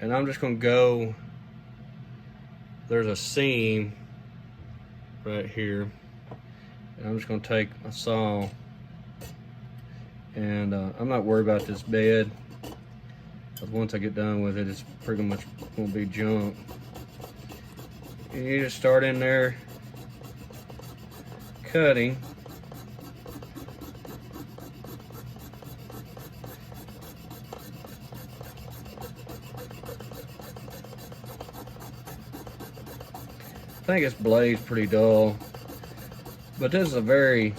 And I'm just going to go, there's a seam right here, and I'm just going to take a saw, and I'm not worried about this bed, because once I get done with it, it's pretty much going to be junk. And you just start in there cutting. I think this blade's pretty dull, but this is a very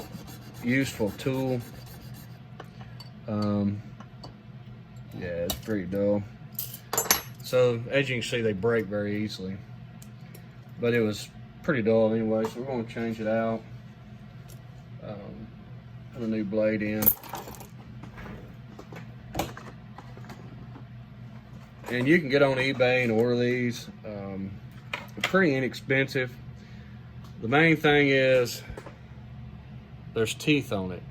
useful tool. Yeah, it's pretty dull. So as you can see, they break very easily, but it was pretty dull anyway, so we're going to change it out. Put a new blade in. And you can get on eBay and order these. They're pretty inexpensive. The main thing is there's teeth on it.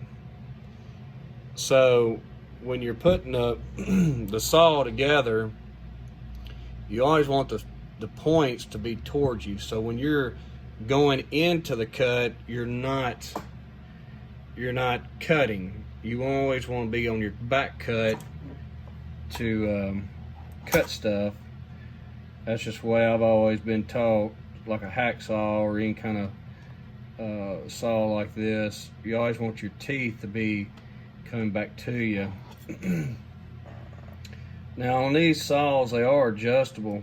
So when you're putting the saw together, you always want the points to be towards you. So when you're going into the cut, you're not cutting. You always want to be on your back cut to cut stuff. That's just the way I've always been taught. Like a hacksaw or any kind of saw like this, you always want your teeth to be coming back to you. Now on these saws, they are adjustable.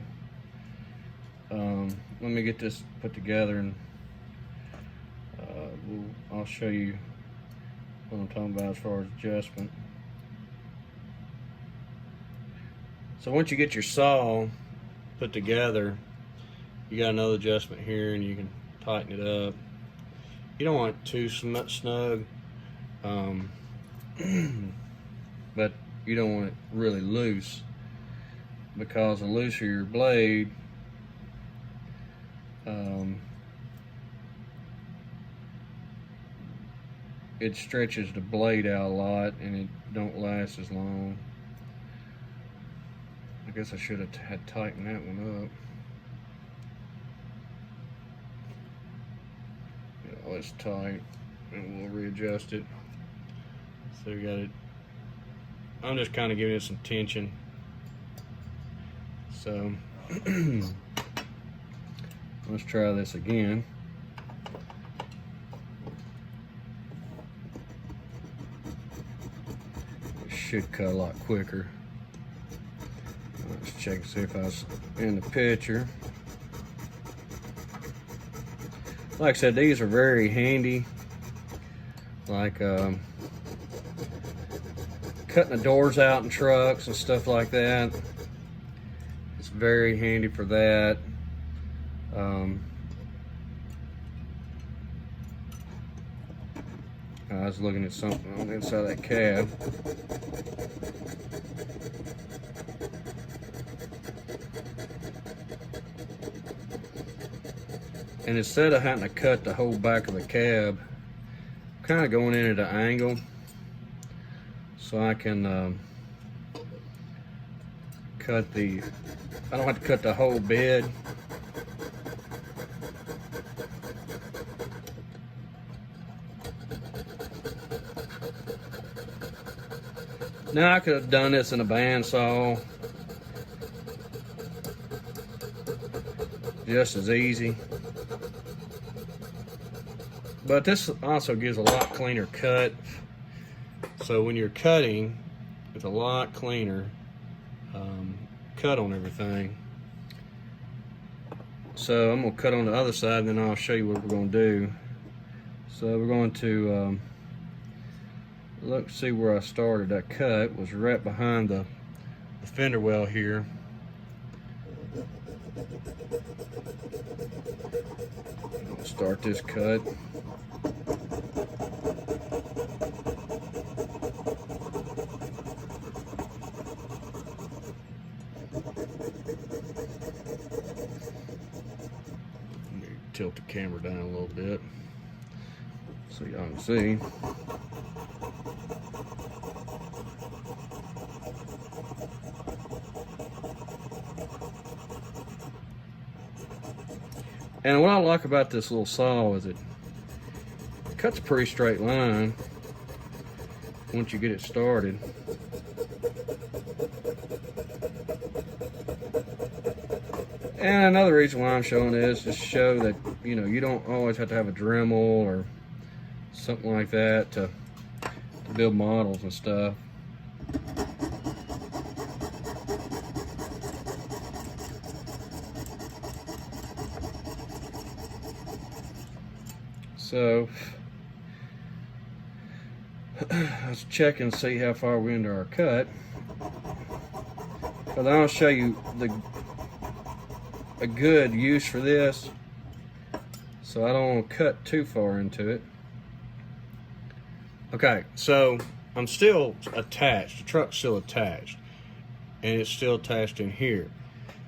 Let me get this put together, and I'll show you what I'm talking about as far as adjustment. So once you get your saw put together, you got another adjustment here, and you can tighten it up. You don't want it too snug, but you don't want it really loose, because the looser your blade, it stretches the blade out a lot and it don't last as long. I guess I should have had tightened that one up. Yeah, it's tight, and we'll readjust it. So we got it. I'm just kind of giving it some tension. So let's try this again. It should cut a lot quicker. Let's check and see if I was in the picture. Like I said, these are very handy. Like cutting the doors out in trucks and stuff like that. It's very handy for that. I was looking at something on the inside of that cab. And instead of having to cut the whole back of the cab, I'm kind of going in at an angle so I can cut I don't have to cut the whole bed. Now I could have done this in a bandsaw just as easy. But this also gives a lot cleaner cut. So when you're cutting, it's a lot cleaner cut on everything. So I'm going to cut on the other side, and then I'll show you what we're going to do. So we're going to look, see where I started. That cut was right behind the fender well here. I'll start this cut. Tilt the camera down a little bit so y'all can see. And what I like about this little saw is it cuts a pretty straight line once you get it started. And another reason why I'm showing this is to show that, you know, you don't always have to have a Dremel or something like that to build models and stuff. So let's check and see how far we're into our cut. But I'll show you a good use for this, so I don't want to cut too far into it. Okay, so I'm still attached. The truck's still attached, and it's still attached in here.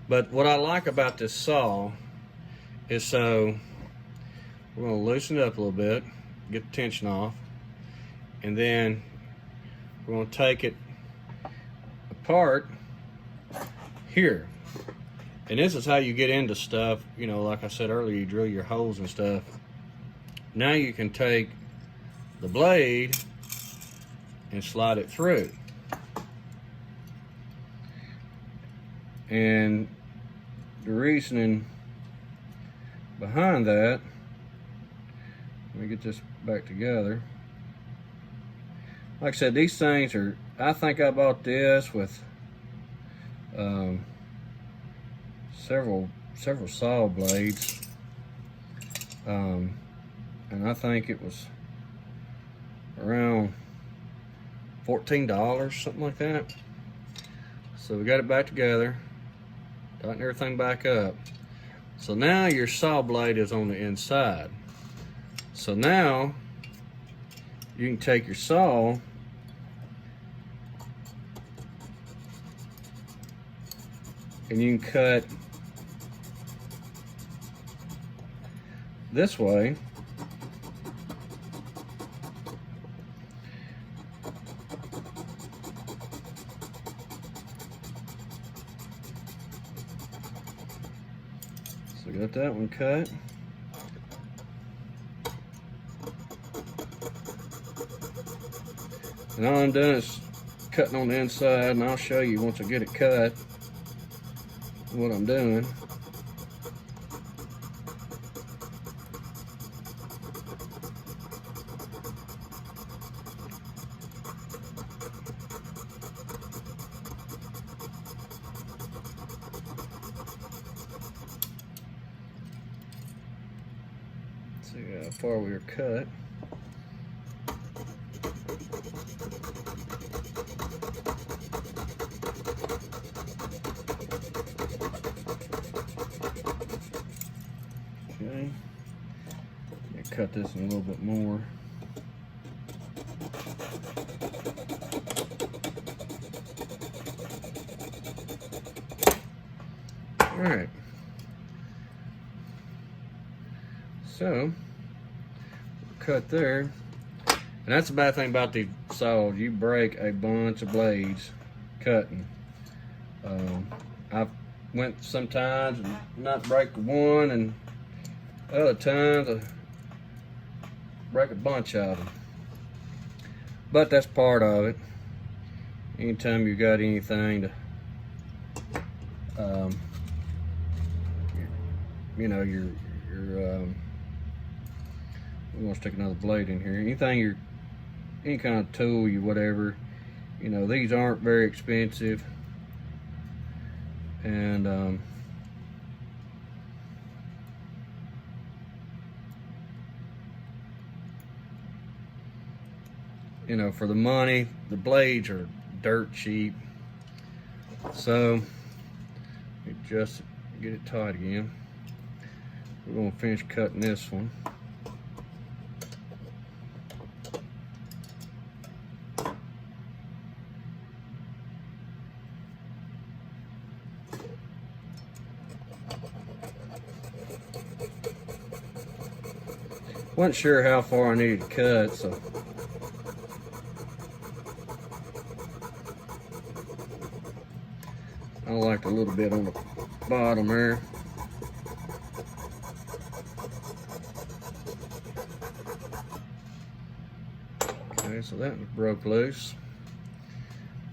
But what I like about this saw is, so we're going to loosen it up a little bit, get the tension off, and then we're going to take it apart here. And this is how you get into stuff, you know, like I said earlier, you drill your holes and stuff. Now you can take the blade and slide it through. And the reasoning behind that, let me get this back together. Like I said, these things are, I think I bought this with several saw blades, and I think it was around $14, something like that. So we got it back together, tighten everything back up. So now your saw blade is on the inside. So now you can take your saw and you can cut this way. So got that one cut. And all I'm doing is cutting on the inside, and I'll show you once I get it cut what I'm doing. Let's see how far we are cut. Okay, cut this in a little bit more. All right, so cut there, and that's the bad thing about these saws. You break a bunch of blades cutting. I've went sometimes and not break one, and other times I break a bunch of them. But that's part of it. Anytime you got anything to, you know, we're gonna stick another blade in here. Anything any kind of tool, whatever, you know, these aren't very expensive, and you know, for the money, the blades are dirt cheap. So just get it tight again. We're gonna finish cutting this one. Wasn't sure how far I needed to cut, so I liked a little bit on the bottom there. so that was broke loose.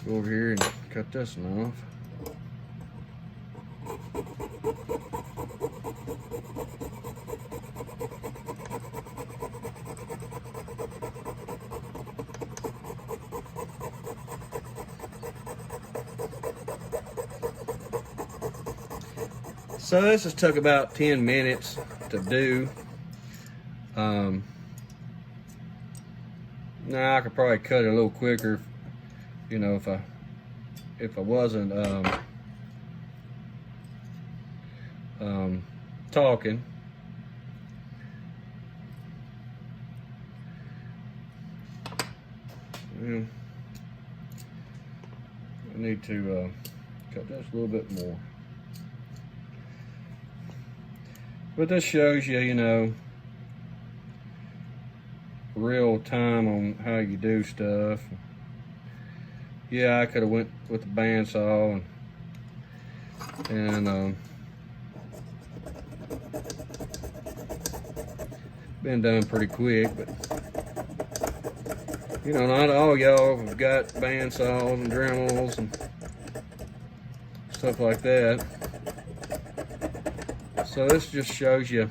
Go over here and cut this one off. So this just took about 10 minutes to do. Now I could probably cut it a little quicker, you know, if I wasn't talking. I need to cut this a little bit more. But this shows you, you know, real time on how you do stuff. Yeah, I could have went with the bandsaw and been done pretty quick, but you know, not all y'all have got bandsaws and Dremels and stuff like that. So this just shows you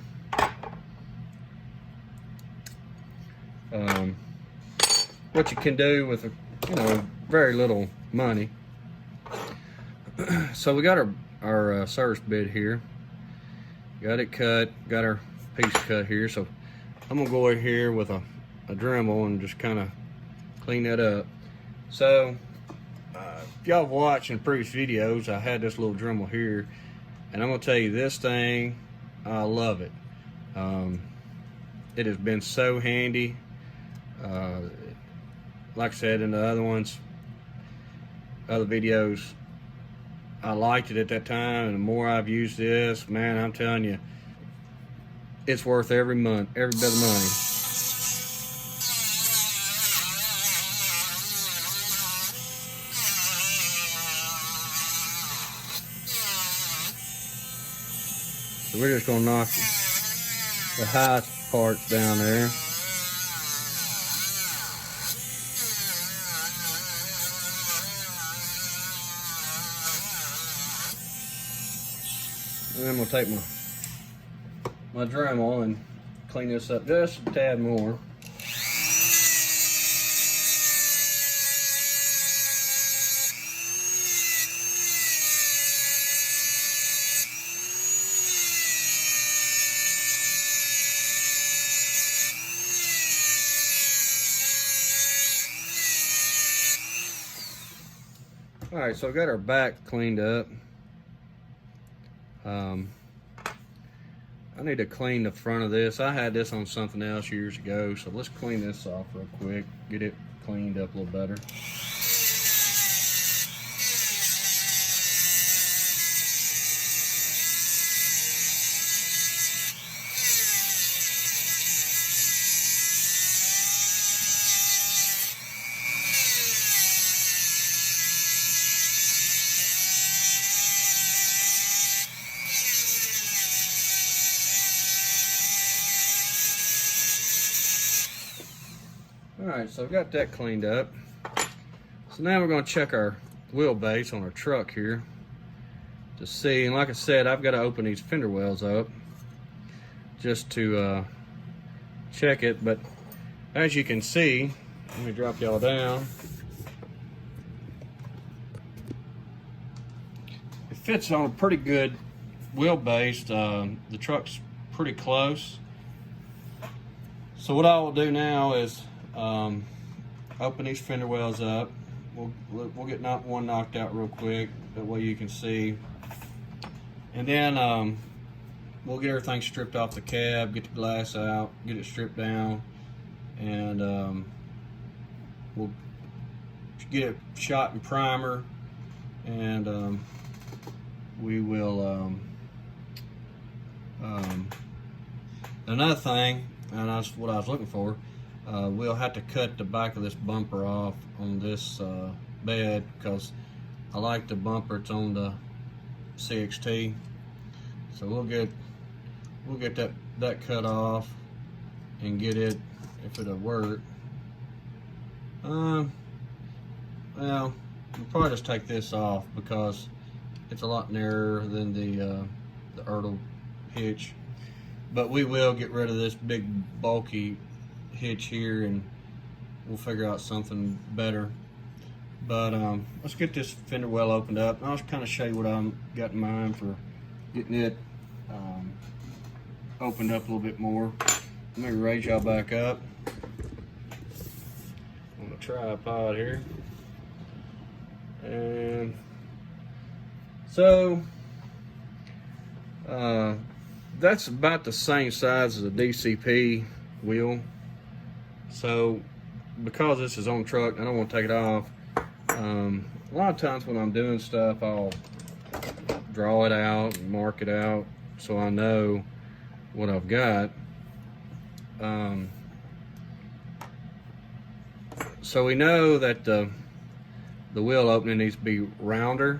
what you can do with, you know, very little money. So we got our service bit here. Got it cut, got our piece cut here. So I'm gonna go in here with a Dremel and just kind of clean that up. So if y'all watched in previous videos, I had this little Dremel here, and I'm gonna tell you, this thing, I love it. It has been so handy. Like I said in the other videos, I liked it at that time, and the more I've used this, man, I'm telling you, it's worth every bit of money. So we're just gonna knock the highest parts down there. And then we'll take my Dremel and clean this up just a tad more. All right, so I've got our back cleaned up. I need to clean the front of this. I had this on something else years ago, so let's clean this off real quick, get it cleaned up a little better. Alright, so I've got that cleaned up. So now we're going to check our wheelbase on our truck here to see, and like I said, I've got to open these fender wells up just to check it, but as you can see, let me drop y'all down. It fits on a pretty good wheelbase. The truck's pretty close. So what I will do now is open these fender wells up. We'll get one knocked out real quick, that way you can see. And then we'll get everything stripped off the cab, get the glass out, get it stripped down, and we'll get it shot in primer, and we will another thing, and that's what I was looking for, we'll have to cut the back of this bumper off on this bed, because I like the bumper, it's on the CXT. So we'll get that cut off and get it, if it'll work, Well, we'll probably just take this off because it's a lot narrower than the Ertl hitch. But we will get rid of this big bulky hitch here, and we'll figure out something better. But let's get this fender well opened up. I'll just kind of show you what I've got in mind for getting it opened up a little bit more. Let me raise y'all back up on the tripod here. And so that's about the same size as a DCP wheel. So because this is on truck, I don't want to take it off. A lot of times when I'm doing stuff, I'll draw it out and mark it out so I know what I've got. So we know that the wheel opening needs to be rounder,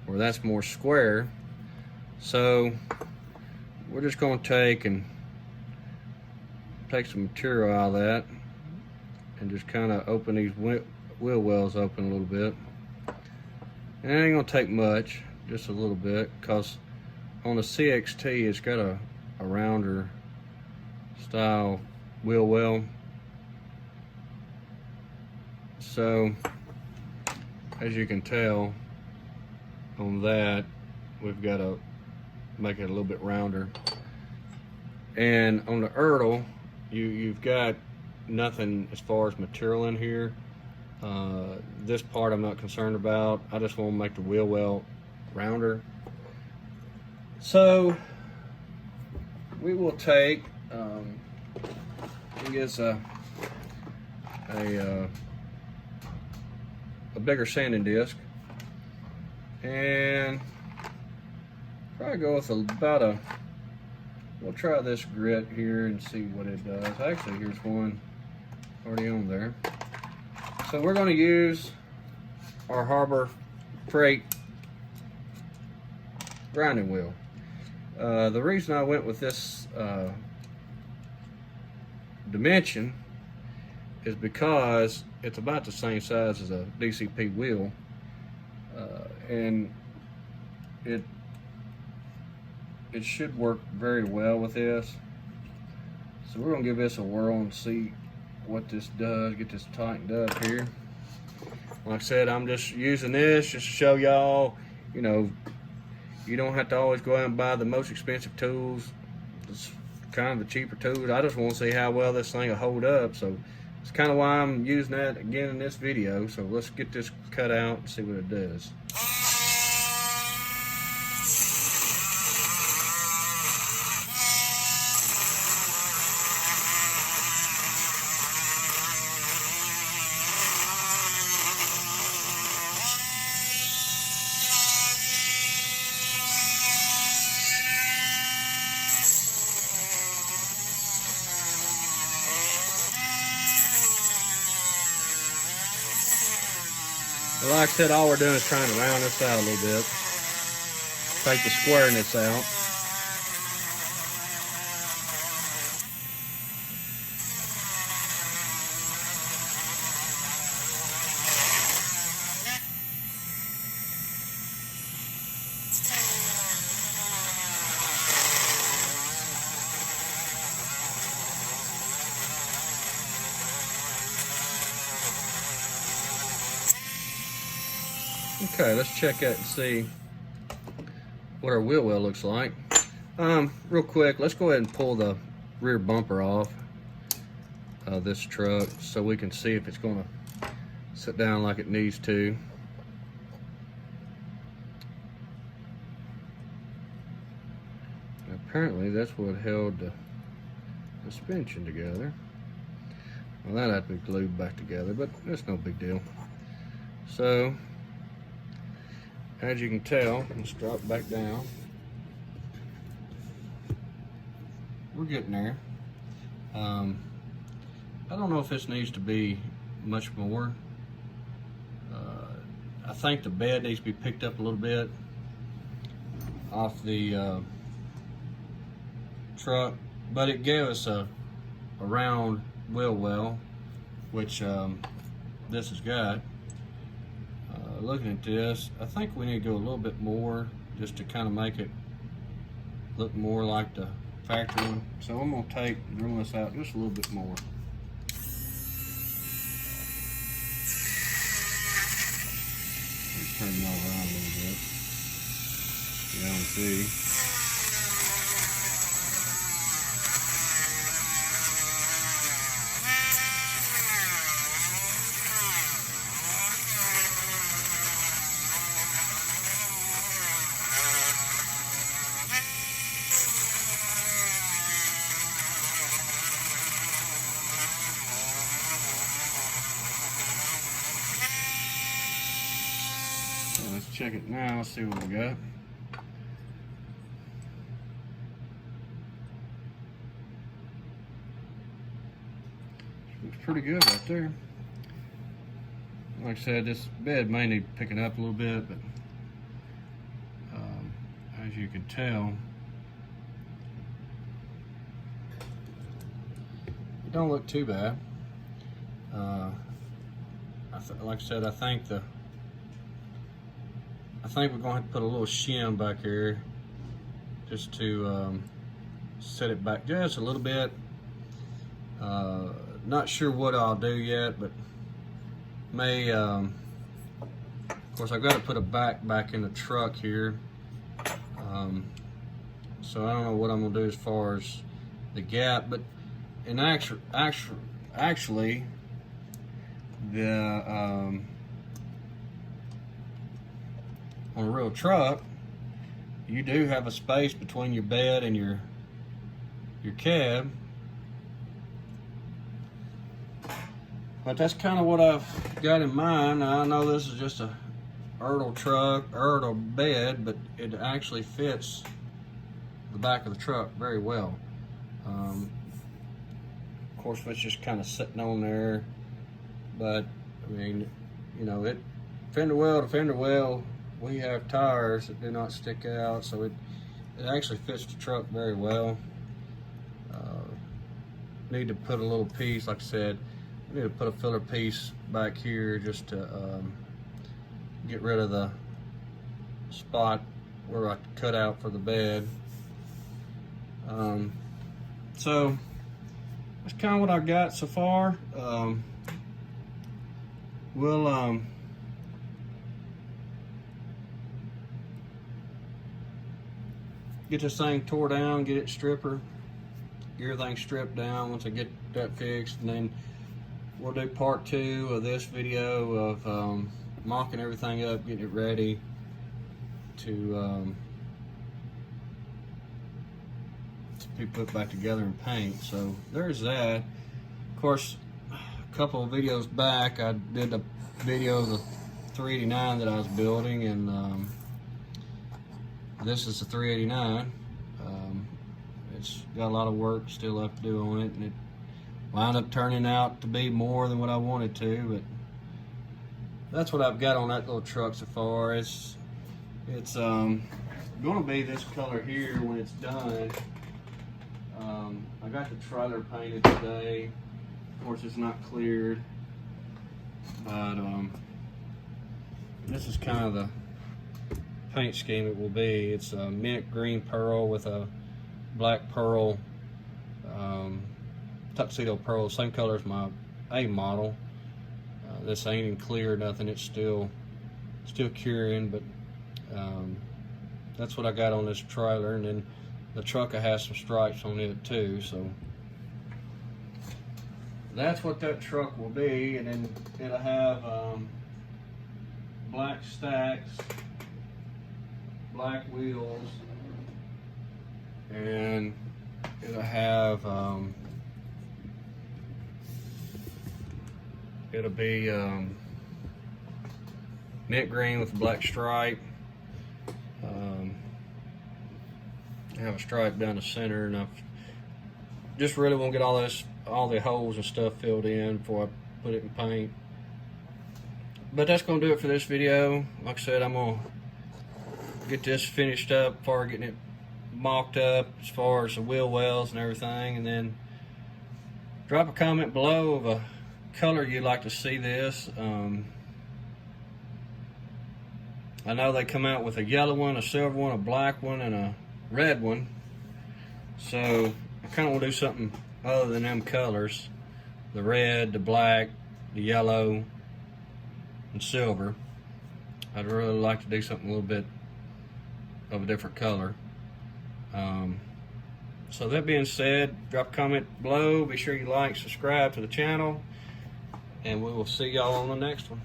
or that's more square. So we're just going to take some material out of that and just kind of open these wheel wells open a little bit. And it ain't going to take much, just a little bit, because on the CXT it's got a rounder style wheel well. So as you can tell on that, we've got to make it a little bit rounder. And on the Ertl, you've got nothing as far as material in here. This part I'm not concerned about. I just want to make the wheel well rounder. So we will take I guess a bigger sanding disc, and probably go with we'll try this grit here and see what it does. Actually, here's one already on there. So we're going to use our Harbor Freight grinding wheel. The reason I went with this dimension is because it's about the same size as a DCP wheel, and it should work very well with this. So we're going to give this a whirl and see what this does. Get this tightened up here. Like I said, I'm just using this just to show y'all, you know, you don't have to always go out and buy the most expensive tools. It's kind of the cheaper tools. I just want to see how well this thing will hold up. So it's kind of why I'm using that again in this video. So let's get this cut out and see what it does. Well, like I said, all we're doing is trying to round this out a little bit. Take the squareness out. Okay, let's check out and see what our wheel well looks like. Real quick, let's go ahead and pull the rear bumper off this truck so we can see if it's going to sit down like it needs to. And apparently that's what held the suspension together. Well, that had to be glued back together, but that's no big deal. So as you can tell, let's drop back down. We're getting there. I don't know if this needs to be much more. I think the bed needs to be picked up a little bit off the truck, but it gave us a round wheel well, which this has got. Looking at this, I think we need to go a little bit more just to kind of make it look more like the factory one. So I'm going to drill this out just a little bit more. Turn it all around a little bit. Yeah, and see. Let's check it now, see what we got. Looks pretty good right there. Like I said, this bed may need picking up a little bit, but as you can tell, it don't look too bad. Like I said, I think we're going to have to put a little shim back here just to set it back just a little bit. Not sure what I'll do yet, but may, of course I've got to put a back in the truck here. So I don't know what I'm going to do as far as the gap, but in actually the on a real truck, you do have a space between your bed and your cab. But that's kind of what I've got in mind. Now, I know this is just a Ertl bed, but it actually fits the back of the truck very well. Of course, it's just kind of sitting on there. But I mean, you know, fender well to fender well. We have tires that do not stick out, so it actually fits the truck very well. Need to put a little piece, like I said, I need to put a filler piece back here just to get rid of the spot where I cut out for the bed. So that's kind of what I've got so far. We'll get this thing tore down, get it get everything stripped down once I get that fixed, and then we'll do part 2 of this video of mocking everything up, getting it ready to be put back together and paint. So there's that. Of course, a couple of videos back I did a video of the 389 that I was building, and this is the 389. It's got a lot of work still left to do on it, and it wound up turning out to be more than what I wanted to, but that's what I've got on that little truck so far. It's going to be this color here when it's done. I got the trailer painted today. Of course, it's not cleared, but this is kind of the paint scheme it will be. It's a mint green pearl with a black pearl, tuxedo pearl, same color as my A model. This ain't even clear or nothing, it's still curing, but that's what I got on this trailer. And then the truck has some stripes on it too, so that's what that truck will be. And then it'll have black stacks, black wheels, and it'll have it'll be mint green with a black stripe. Have a stripe down the center, and I just really want to get all the holes and stuff filled in before I put it in paint. But that's going to do it for this video. Like I said, I'm going to get this finished up before getting it mocked up as far as the wheel wells and everything, and then drop a comment below of a color you'd like to see this. I know they come out with a yellow one, a silver one, a black one, and a red one. So I kind of want to do something other than them colors. The red, the black, the yellow, and silver. I'd really like to do something a little bit of a different color. So that being said, drop a comment below. Be sure you like, subscribe to the channel, and we will see y'all on the next one.